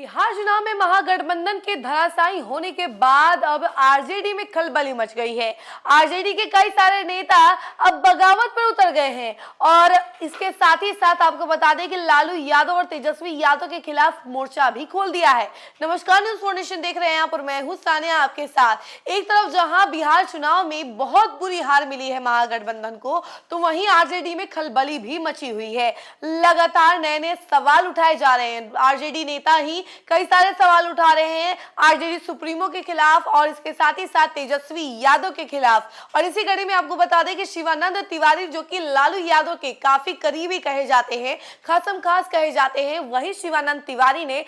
बिहार चुनाव में महागठबंधन के धराशायी होने के बाद अब आरजेडी में खलबली मच गई है। आरजेडी के कई सारे नेता अब बगावत पर उतर गए हैं और इसके साथ ही साथ आपको बता दें कि लालू यादव और तेजस्वी यादव के खिलाफ मोर्चा भी खोल दिया है। नमस्कार, न्यूज़ फॉर नेशन देख रहे हैं, यहाँ पर मैं हूं सानिया आपके साथ। एक तरफ जहां बिहार चुनाव में बहुत बुरी हार मिली है महागठबंधन को, तो वहीं आरजेडी में खलबली भी मची हुई है। लगातार नए नए सवाल उठाए जा रहे हैं। आरजेडी नेता ही कई सारे सवाल उठा रहे हैं आरजेडी सुप्रीमो के खिलाफ और इसके साथ ही साथ तेजस्वी यादव के खिलाफ। और इसी कड़ी में आपको बता दें कि शिवानंद तिवारी, जो कि लालू यादव के काफी करीबी कहे जाते हैं, खासम खास कहे जाते हैं, वही शिवानंद तिवारी ने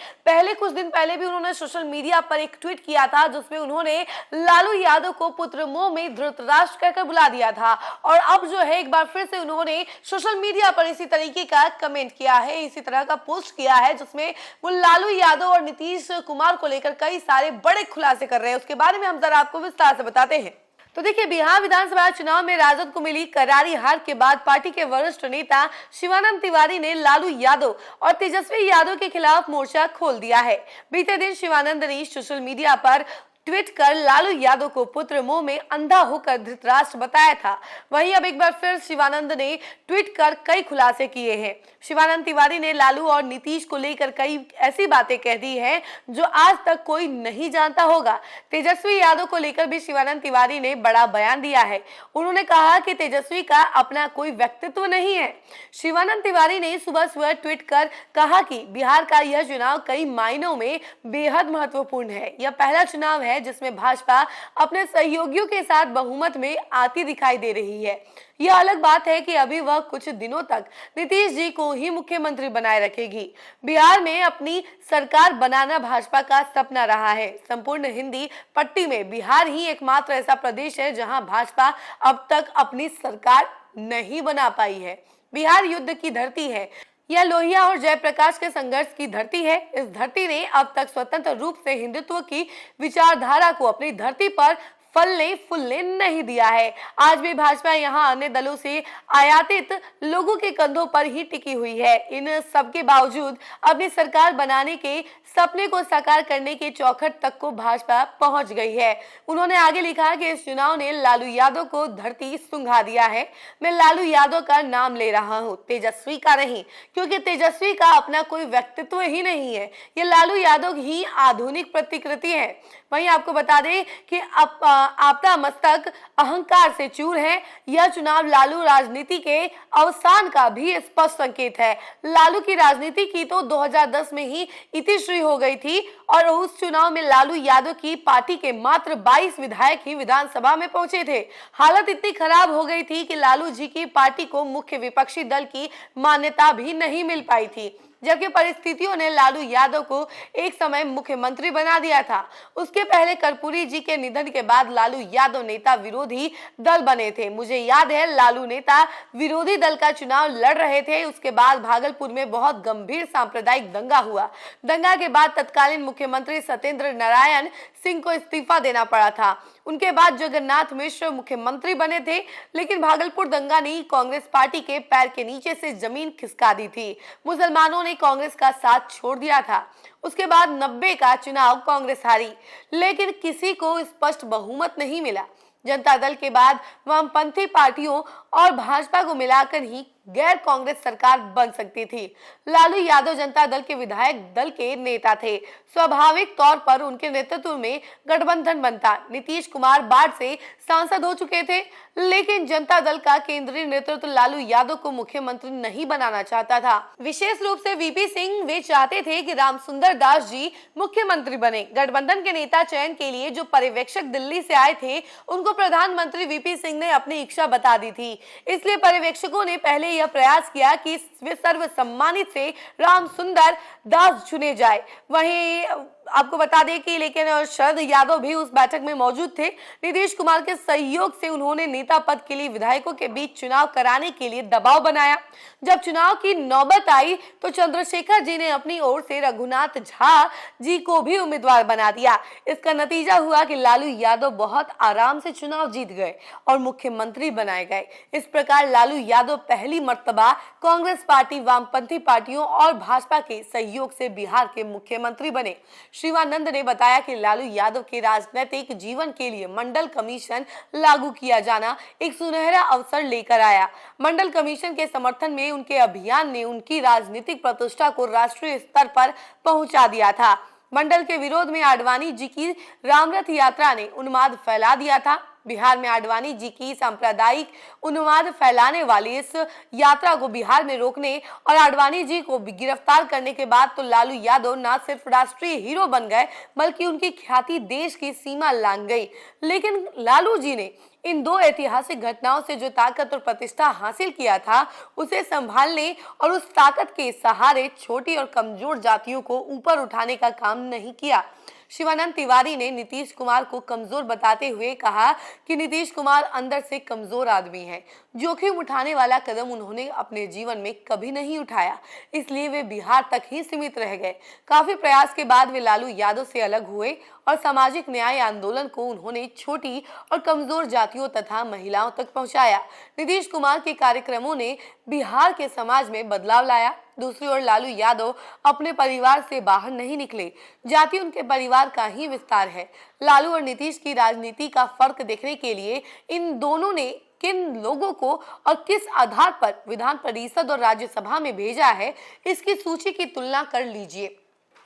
कुछ दिन पहले भी उन्होंने सोशल मीडिया पर एक ट्वीट किया था, जिसमें उन्होंने लालू यादव को पुत्र मोह में धृतराष्ट्र कहकर बुला दिया था। और अब जो है एक बार फिर से उन्होंने सोशल मीडिया पर इसी तरीके का कमेंट किया है, इसी तरह का पोस्ट किया है, जिसमें वो लालू यादव और नीतीश कुमार को लेकर कई सारे बड़े खुलासे कर रहे हैं। उसके बारे में हम जरा आपको विस्तार से बताते हैं। तो देखिए, बिहार विधानसभा चुनाव में राजद को मिली करारी हार के बाद पार्टी के वरिष्ठ नेता शिवानंद तिवारी ने लालू यादव और तेजस्वी यादव के खिलाफ मोर्चा खोल दिया है। बीते दिन शिवानंद ने सोशल मीडिया पर ट्वीट कर लालू यादव को पुत्र मोह में अंधा होकर धृतराष्ट्र बताया था। वहीं अब एक बार फिर शिवानंद ने ट्वीट कर कई खुलासे किए हैं। शिवानंद तिवारी ने लालू और नीतीश को लेकर कई ऐसी बातें कह दी हैं जो आज तक कोई नहीं जानता होगा। तेजस्वी यादव को लेकर भी शिवानंद तिवारी ने बड़ा बयान दिया है। उन्होंने कहा कि तेजस्वी का अपना कोई व्यक्तित्व नहीं है। शिवानंद तिवारी ने सुबह सुबह ट्वीट कर कहा कि बिहार का यह चुनाव कई मायनों में बेहद महत्वपूर्ण है। यह पहला चुनाव है जिसमें भाजपा अपने सहयोगियों के साथ बहुमत में आती दिखाई दे रही है। यह अलग बात है कि अभी वह कुछ दिनों तक नीतीश जी को ही मुख्यमंत्री बनाए रखेगी। बिहार में अपनी सरकार बनाना भाजपा का सपना रहा है। संपूर्ण हिंदी पट्टी में बिहार ही एकमात्र ऐसा प्रदेश है जहां भाजपा अब तक अपनी सरकार नहीं बना पाई है। बिहार युद्ध की धरती है। यह लोहिया और जयप्रकाश के संघर्ष की धरती है। इस धरती ने अब तक स्वतंत्र रूप से हिंदुत्व की विचारधारा को अपनी धरती पर फलने फूलने नहीं दिया है। आज भी भाजपा यहाँ अन्य दलों से आयातित लोगों के कंधों पर ही टिकी हुई है। इन सबके बावजूद अपनी सरकार बनाने के सपने को साकार करने के चौखट तक को भाजपा पहुंच गई है। उन्होंने आगे लिखा कि इस चुनाव ने लालू यादव को धरती सुंघा दिया है। मैं लालू यादव का नाम ले रहा हूं, तेजस्वी का नहीं, क्योंकि तेजस्वी का अपना कोई व्यक्तित्व ही नहीं है। ये लालू यादव ही आधुनिक प्रतिकृति है। वहीं आपको बता दें कि आपदा मस्तक अहंकार से चूर है। यह चुनाव लालू राजनीति के अवसान का भी स्पष्ट संकेत है। लालू की राजनीति की तो 2010 में ही इतिश्री हो गई थी और उस चुनाव में लालू यादव की पार्टी के मात्र 22 विधायक ही विधानसभा में पहुंचे थे। हालत इतनी खराब हो गई थी कि लालू जी की पार्टी को मुख्य विपक्षी दल की मान्यता भी नहीं मिल पाई थी, जबकि परिस्थितियों ने लालू यादव को एक समय मुख्यमंत्री बना दिया था। उसके पहले कर्पूरी जी के निधन के बाद लालू यादव नेता विरोधी दल बने थे। मुझे याद है, लालू नेता विरोधी दल का चुनाव लड़ रहे थे। उसके बाद भागलपुर में बहुत गंभीर सांप्रदायिक दंगा हुआ। दंगा के बाद तत्कालीन मुख्यमंत्री सत्येंद्र नारायण सिंह को इस्तीफा देना पड़ा था। उनके बाद जगन्नाथ मिश्र मुख्यमंत्री बने थे, लेकिन भागलपुर दंगा ने कांग्रेस पार्टी के पैर के नीचे से जमीन खिसका दी थी। मुसलमानों ने कांग्रेस का साथ छोड़ दिया था। उसके बाद 90 का चुनाव कांग्रेस हारी, लेकिन किसी को स्पष्ट बहुमत नहीं मिला। जनता दल के बाद वामपंथी पार्टियों और भाजपा को मिलाकर ही गैर कांग्रेस सरकार बन सकती थी। लालू यादव जनता दल के विधायक दल के नेता थे। स्वाभाविक तौर पर उनके नेतृत्व में गठबंधन बनता। नीतीश कुमार बाढ़ से सांसद हो चुके थे, लेकिन जनता दल का केंद्रीय नेतृत्व लालू यादव को मुख्यमंत्री नहीं बनाना चाहता था। विशेष रूप से वीपी सिंह वे चाहते थे कि रामसुंदर दास जी मुख्यमंत्री बने। गठबंधन के नेता चयन के लिए जो पर्यवेक्षक दिल्ली से आए थे, उनको प्रधानमंत्री वीपी सिंह ने अपनी इच्छा बता दी थी। इसलिए पर्यवेक्षकों ने पहले यह प्रयास किया कि सर्वसम्मानित से रामसुंदर दास चुने जाए। वहीं आपको बता दें कि लेकिन शरद यादव भी उस बैठक में मौजूद थे। नीतीश कुमार के सहयोग से उन्होंने नेता पद के लिए विधायकों के बीच चुनाव कराने के लिए दबाव बनाया। जब चुनाव की नौबत आई तो चंद्रशेखर जी ने अपनी ओर से रघुनाथ झा जी को भी उम्मीदवार बना दिया। इसका नतीजा हुआ कि लालू यादव बहुत आराम से चुनाव जीत गए और मुख्यमंत्री बनाए गए। इस प्रकार लालू यादव पहली मर्तबा कांग्रेस पार्टी, वामपंथी पार्टियों और भाजपा के सहयोग से बिहार के मुख्यमंत्री बने। शिवानंद ने बताया कि लालू यादव के राजनीतिक जीवन के लिए मंडल कमीशन लागू किया जाना एक सुनहरा अवसर लेकर आया। मंडल कमीशन के समर्थन में उनके अभियान ने उनकी राजनीतिक प्रतिष्ठा को राष्ट्रीय स्तर पर पहुंचा दिया था। मंडल के विरोध में आडवाणी जी की रामरथ यात्रा ने उन्माद फैला दिया था। बिहार में आडवाणी जी की सांप्रदायिक उन्माद फैलाने वाली इस यात्रा को बिहार में रोकने और आडवाणी जी को गिरफ्तार करने के बाद तो लालू यादव न सिर्फ राष्ट्रीय हीरो बन गए बल्कि उनकी ख्याति देश की सीमा लांघ गई। लेकिन लालू जी ने इन दो ऐतिहासिक घटनाओं से जो ताकत और प्रतिष्ठा हासिल किया था उसे संभालने और उस ताकत के सहारे छोटी और कमजोर जातियों को ऊपर उठाने का काम नहीं किया। शिवानंद तिवारी ने नीतीश कुमार को कमजोर बताते हुए कहा कि नीतीश कुमार अंदर से कमजोर आदमी हैं। जोखिम उठाने वाला कदम उन्होंने अपने जीवन में कभी नहीं उठाया, इसलिए वे बिहार तक ही सीमित रह गए। काफी प्रयास के बाद वे लालू यादव से अलग हुए और सामाजिक न्याय आंदोलन को उन्होंने छोटी और कमजोर जातियों तथा महिलाओं तक पहुंचाया। नीतीश कुमार के कार्यक्रमों ने बिहार के समाज में बदलाव लाया। दूसरी ओर लालू यादव अपने परिवार से बाहर नहीं निकले, जाति उनके परिवार का ही विस्तार है। लालू और नीतीश की राजनीति का फर्क देखने के लिए इन दोनों ने किन लोगों को और किस आधार पर विधान परिषद और राज्यसभा में भेजा है, इसकी सूची की तुलना कर लीजिए।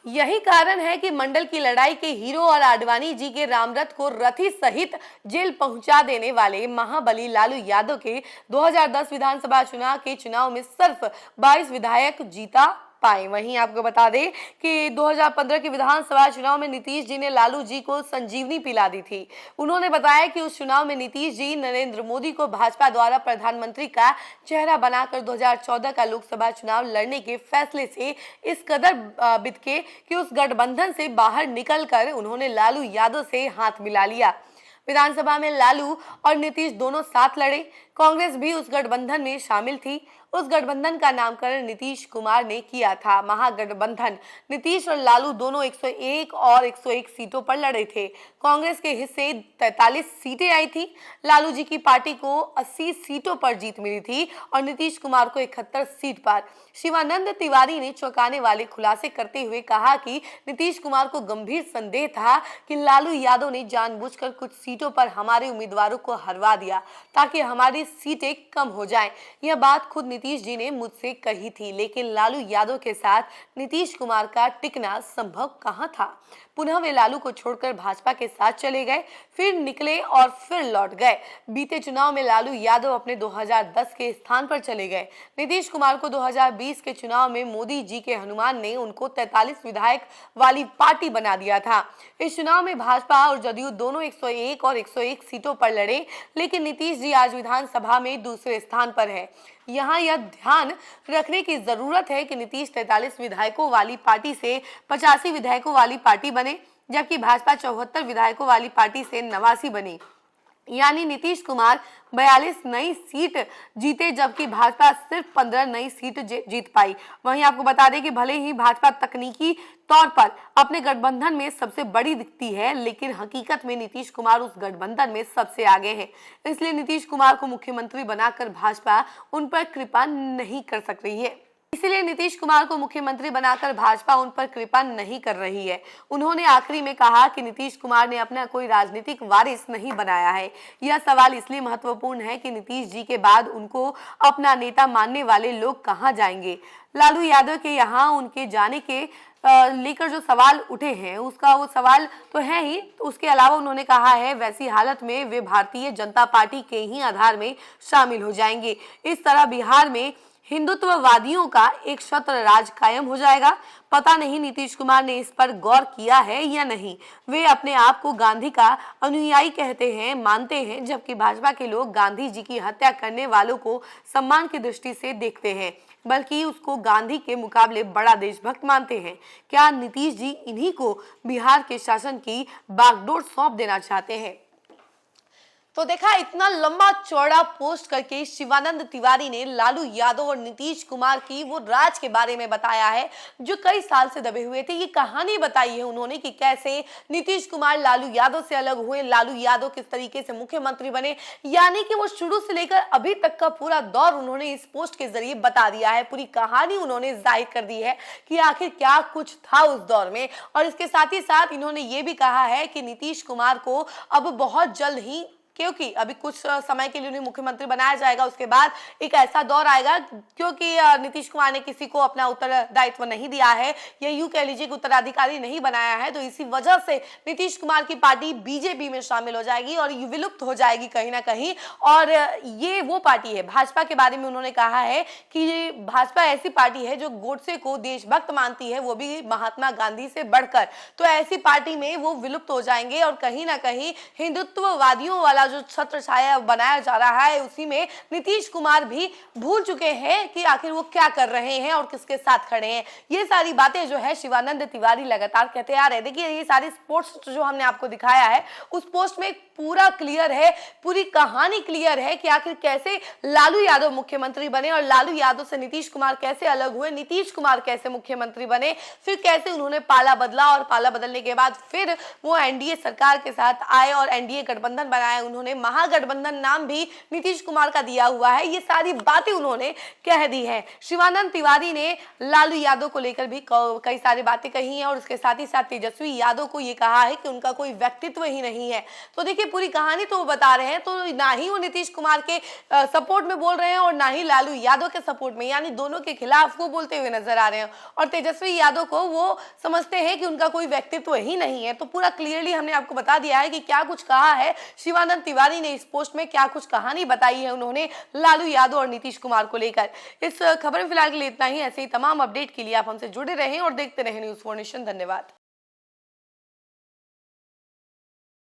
यही कारण है कि मंडल की लड़ाई के हीरो और आडवाणी जी के रामरथ को रथी सहित जेल पहुंचा देने वाले महाबली लालू यादव के 2010 विधानसभा चुनाव के चुनाव में सिर्फ 22 विधायक जीता पाए। वहीं आपको बता दें कि 2015 के विधानसभा चुनाव में नीतीश जी ने लालू जी को संजीवनी पिला दी थी। उन्होंने बताया कि उस चुनाव में नीतीश जी नरेंद्र मोदी को भाजपा द्वारा प्रधानमंत्री का चेहरा बनाकर 2014 का लोकसभा चुनाव लड़ने के फैसले से इस कदर बिदके कि उस गठबंधन से बाहर निकलकर उन्होंने लालू यादव से हाथ मिला लिया। विधानसभा में लालू और नीतीश दोनों साथ लड़े। कांग्रेस भी उस गठबंधन में शामिल थी। उस गठबंधन का नामकरण नीतीश कुमार ने किया था महागठबंधन। नीतीश और लालू दोनों 101 और 101 सीटों पर लड़े थे। कांग्रेस के हिस्से 43 सीटें आई थी। लालू जी की पार्टी को 80 सीटों पर जीत मिली थी और नीतीश कुमार को 71 सीट पर। शिवानंद तिवारी ने चौंकाने वाले खुलासे करते हुए कहा कि नीतीश कुमार को गंभीर संदेह था कि लालू यादव ने जानबूझकर कुछ सीटों पर हमारे उम्मीदवारों को हरवा दिया ताकि हमारी सीटें कम हो जाएं। यह बात खुद नीतीश जी ने मुझसे कही थी, लेकिन लालू यादव के साथ नीतीश कुमार का टिकना संभव कहां था। पुनः वे लालू को छोड़कर भाजपा के साथ चले गए, फिर निकले और फिर लौट गए। बीते चुनाव में लालू यादव अपने 2010 के स्थान पर चले गए। नीतीश कुमार को 2020 के चुनाव में मोदी जी के हनुमान ने उनको 43 विधायक वाली पार्टी बना दिया था। इस चुनाव में भाजपा और जदयू दोनों 101 और 101 सीटों पर लड़े, लेकिन नीतीश जी आज विधानसभा में दूसरे स्थान पर है। यहाँ यह ध्यान रखने की जरूरत है कि नीतीश 43 विधायकों वाली पार्टी से 85 विधायकों वाली पार्टी बने, जबकि भाजपा 74 विधायकों वाली पार्टी से 89 बनी। यानी नीतीश कुमार 42 नई सीट जीते, जबकि भाजपा सिर्फ 15 नई सीट जीत पाई। वहीं आपको बता दें कि भले ही भाजपा तकनीकी तौर पर अपने गठबंधन में सबसे बड़ी दिखती है, लेकिन हकीकत में नीतीश कुमार उस गठबंधन में सबसे आगे हैं। इसलिए नीतीश कुमार को मुख्यमंत्री बनाकर भाजपा उन पर कृपा नहीं कर सक रही है। इसलिए नीतीश कुमार को मुख्यमंत्री बनाकर भाजपा उन पर कृपा नहीं कर रही है। उन्होंने आखिरी में कहा कि नीतीश कुमार ने अपना कोई राजनीतिक वारिस नहीं बनाया है। यह सवाल इसलिए महत्वपूर्ण है कि नीतीश जी के बाद उनको अपना नेता मानने वाले लोग कहां जाएंगे। लालू यादव के यहाँ उनके जाने के लेकर जो सवाल उठे हैं उसका वो सवाल तो है ही, उसके अलावा उन्होंने कहा है वैसी हालत में वे भारतीय जनता पार्टी के ही आधार में शामिल हो जाएंगे। इस तरह बिहार में हिंदुत्ववादियों का एक छत्र राज कायम हो जाएगा। पता नहीं नीतीश कुमार ने इस पर गौर किया है या नहीं। वे अपने आप को गांधी का अनुयायी कहते हैं, मानते हैं, जबकि भाजपा के लोग गांधी जी की हत्या करने वालों को सम्मान की दृष्टि से देखते हैं। बल्कि उसको गांधी के मुकाबले बड़ा देशभक्त मानते हैं। क्या नीतीश जी इन्हीं को बिहार के शासन की बागडोर सौंप देना चाहते हैं? तो देखा, इतना लंबा चौड़ा पोस्ट करके शिवानंद तिवारी ने लालू यादव और नीतीश कुमार की वो राज के बारे में बताया है जो कई साल से दबे हुए थे। ये कहानी बताई है उन्होंने कि कैसे नीतीश कुमार लालू यादव से अलग हुए, लालू यादव किस तरीके से मुख्यमंत्री बने, यानी कि वो शुरू से लेकर अभी तक का पूरा दौर उन्होंने इस पोस्ट के जरिए बता दिया है। पूरी कहानी उन्होंने जाहिर कर दी है कि आखिर क्या कुछ था उस दौर में। और इसके साथ ही साथ इन्होंने ये भी कहा है कि नीतीश कुमार को अब बहुत जल्द ही, क्योंकि अभी कुछ समय के लिए उन्हें मुख्यमंत्री बनाया जाएगा, उसके बाद एक ऐसा दौर आएगा, क्योंकि नीतीश कुमार ने किसी को अपना उत्तरदायित्व नहीं दिया है या यूं कह लीजिए कि उत्तराधिकारी नहीं बनाया है, तो इसी वजह से नीतीश कुमार की पार्टी बीजेपी में शामिल हो जाएगी और ये विलुप्त हो जाएगी कहीं ना कहीं। और ये वो पार्टी है, भाजपा के बारे में उन्होंने कहा है कि भाजपा ऐसी पार्टी है जो गोडसे को देशभक्त मानती है, वो भी महात्मा गांधी से बढ़कर। तो ऐसी पार्टी में वो विलुप्त हो जाएंगे और कहीं ना कहीं हिंदुत्ववादियों वाला जो छत्र छाया बनाया जा रहा है उसी में नीतीश कुमार भी भूल चुके हैं कि आखिर वो क्या कर रहे हैं और किसके साथ खड़े हैं। ये सारी बातें जो है शिवानंद तिवारी लगातार कहते आ रहे हैं। देखिए, ये सारी पोस्ट जो हमने आपको दिखाया है उस पोस्ट में पूरा क्लियर है, पूरी कहानी क्लियर है कि आखिर कैसे लालू यादव मुख्यमंत्री बने और लालू यादव से नीतीश कुमार कैसे अलग हुए, नीतीश कुमार कैसे मुख्यमंत्री बने, फिर कैसे उन्होंने पाला बदला और पाला बदलने के बाद फिर वो एनडीए सरकार के साथ आए और एनडीए गठबंधन बनाए। उन्होंने महागठबंधन नाम भी नीतीश कुमार का दिया हुआ है। ये सारी बातें उन्होंने कह दी है। शिवानंद तिवारी ने लालू यादव को लेकर भी कई सारी बातें कही हैं और उसके साथ ही साथ तेजस्वी यादव को ये कहा है कि उनका कोई व्यक्तित्व ही नहीं है। तो देखिए, पूरी कहानी तो वो बता रहे हैं, तो ना ही वो नीतीश कुमार के सपोर्ट में बोल रहे हैं और ना ही लालू यादव के सपोर्ट में, यानी दोनों के खिलाफ वो बोलते हुए नजर आ रहे हैं। और तेजस्वी यादव को वो समझते हैं कि उनका कोई व्यक्तित्व ही नहीं है। तो पूरा क्लियरली हमने आपको बता दिया है कि क्या कुछ कहा है शिवानंद तिवारी ने इस पोस्ट में, क्या कुछ कहानी बताई है उन्होंने लालू यादव और नीतीश कुमार को लेकर। इस खबर में फिलहाल के लिए इतना ही। ऐसे ही तमाम अपडेट के लिए आप हमसे जुड़े रहें और देखते रहें न्यूज़ 4 नेशन। धन्यवाद।